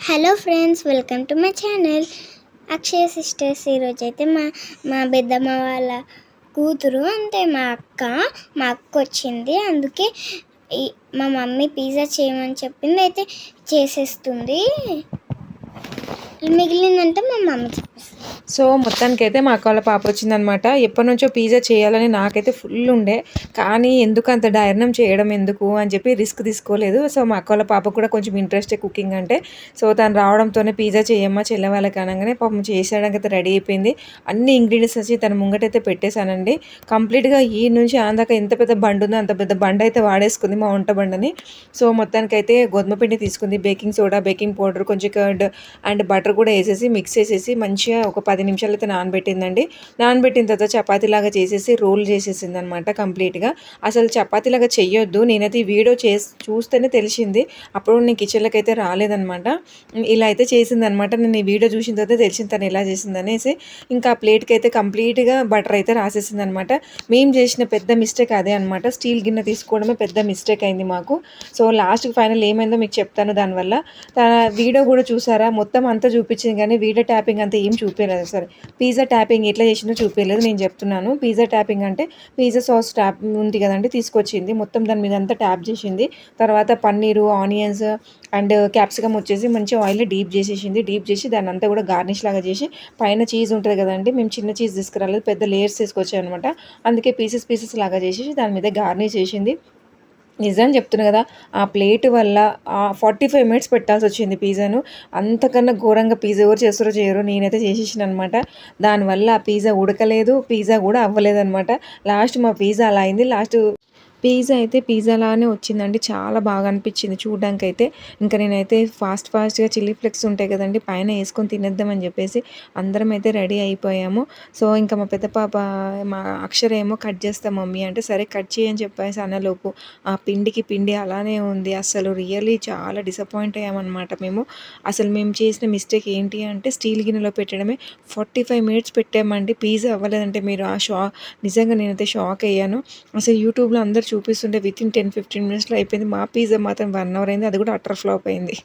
Hello friends, welcome to my channel Akshaya sisters. ఈరోజైతే మా పెద్దమ్మ వాళ్ళ కూతురు అంటే మా అక్క వచ్చింది. అందుకే మా మమ్మీ పిజ్జా చేయమని చెప్పింది, అయితే చేసేస్తుంది. మిగిలిందంటే మా మమ్మీ చెప్పేస్తుంది. సో మొత్తానికైతే మా అక్క వాళ్ళ పాప వచ్చిందనమాట. ఎప్పటి నుంచో పిజ్జా చేయాలని నాకైతే ఫుల్ ఉండే, కానీ ఎందుకు అంత డైర్నం చేయడం ఎందుకు అని చెప్పి రిస్క్ తీసుకోలేదు. సో మా అక్క వాళ్ళ పాపకు కూడా కొంచెం ఇంట్రెస్ట్ కుకింగ్ అంటే. సో తను రావడంతోనే పిజ్జా చేయమ్మా చెల్లె వాళ్ళకి అనగానే పాపం చేసేయడానికి అయితే రెడీ అయిపోయింది. అన్ని ఇంగ్రీడియంట్స్ వచ్చి తన ముంగటైతే పెట్టేశానండి. కంప్లీట్గా ఈ నుంచి ఆందాక ఎంత పెద్ద బండి ఉందో అంత పెద్ద బండి అయితే వాడేసుకుంది, మా వంట బండిని. సో మొత్తానికైతే గోధుమ పిండి తీసుకుంది, బేకింగ్ సోడా, బేకింగ్ పౌడర్, కొంచెం కర్డ్ అండ్ బటర్ కూడా వేసేసి మిక్స్ చేసేసి మంచిగా ఒక 10 నిమిషాలు అయితే నానబెట్టిందండి. నానబెట్టిన తర్వాత చపాతీలాగా చేసేసి రోల్ చేసేసింది అనమాట కంప్లీట్గా. అసలు చపాతీలాగా చెయ్యొద్దు, నేనైతే ఈ వీడియో చూస్తేనే తెలిసింది, అప్పుడు నేను కిచెన్లోకి అయితే రాలేదనమాట. ఇలా అయితే చేసిందనమాట. నేను ఈ వీడియో చూసిన తర్వాత తెలిసింది తను ఎలా చేసిందనేసి. ఇంకా ఆ ప్లేట్కి అయితే కంప్లీట్గా బటర్ అయితే రాసేసింది అనమాట. మేము చేసిన పెద్ద మిస్టేక్ అదే అనమాట, స్టీల్ గిన్నె తీసుకోవడమే పెద్ద మిస్టేక్ అయింది మాకు. సో లాస్ట్కి ఫైనల్ ఏమైందో మీకు చెప్తాను. దానివల్ల తన వీడియో కూడా చూసారా, మొత్తం అంతా చూపించింది కానీ వీడియో ట్యాపింగ్ అంతా ఏం చూపించలేదు. సరే, పిజ్జా ట్యాపింగ్ ఎట్లా చేసిందో చూపించలేదు. నేను చెప్తున్నాను, పిజ్జా ట్యాపింగ్ అంటే పిజ్జా సాస్ ట్యాప్ ఉంది కదండి, తీసుకొచ్చింది మొత్తం దాని మీద అంతా ట్యాప్ చేసింది. తర్వాత పన్నీరు, ఆనియన్స్ అండ్ క్యాప్సికమ్ వచ్చేసి మంచి ఆయిల్ డీప్ చేసేసింది. డీప్ చేసి దాన్ని అంతా కూడా గార్నిష్ లాగా చేసి పైన చీజ్ ఉంటుంది కదండి, మేము చిన్న చీజ్ తీసుకురాలేదు, పెద్ద లేయర్స్ తీసుకొచ్చాయి అనమాట. అందుకే పీసెస్ లాగా చేసేసి దాని మీద గార్నిష్ చేసింది. నిజం చెప్తున్నా కదా, ఆ ప్లేట్ వల్ల 45 మినిట్స్ పెట్టాల్సి వచ్చింది పిజ్జాను. అంతకన్నా ఘోరంగా పిజ్జా ఎవరు చేస్తారో చేయరు, నేనైతే చేసేసిన అనమాట. దానివల్ల ఆ పిజ్జా ఉడకలేదు, పిజ్జా కూడా అవ్వలేదు అనమాట. లాస్ట్ మా పిజ్జా అలా అయింది. లాస్ట్ పిజ్జా అయితే పిజ్జాలానే వచ్చిందండి, చాలా బాగా అనిపించింది చూడడానికి అయితే. ఇంకా నేనైతే ఫాస్ట్గా చిల్లీ ఫ్లెక్స్ ఉంటాయి కదండి, పైన వేసుకొని తినేద్దామని చెప్పేసి అందరం అయితే రెడీ అయిపోయాము. సో ఇంకా మా పెద్ద పాప మా అక్షర ఏమో కట్ చేస్తాం మమ్మీ అంటే, సరే కట్ చేయని చెప్పేసి అన్నలోపు ఆ పిండి అలానే ఉంది. అసలు రియల్లీ చాలా డిసప్పాయింట్ అయ్యామన్నమాట మేము. అసలు మేము చేసిన మిస్టేక్ ఏంటి అంటే, స్టీల్ గిన్నెలో పెట్టడమే 45 మినిట్స్ పెట్టామండి, పిజ్జా అవ్వలేదంటే మీరు నిజంగా నేనైతే షాక్ అయ్యాను. అసలు యూట్యూబ్లో అందరు చూపిస్తుంటే వితిన్ 10-15 మినిట్స్లో అయిపోయింది. మా పిజ్జా మాత్రం 1 అవర్ అయింది, అది కూడా అటర్ ఫ్లాప్ అయింది.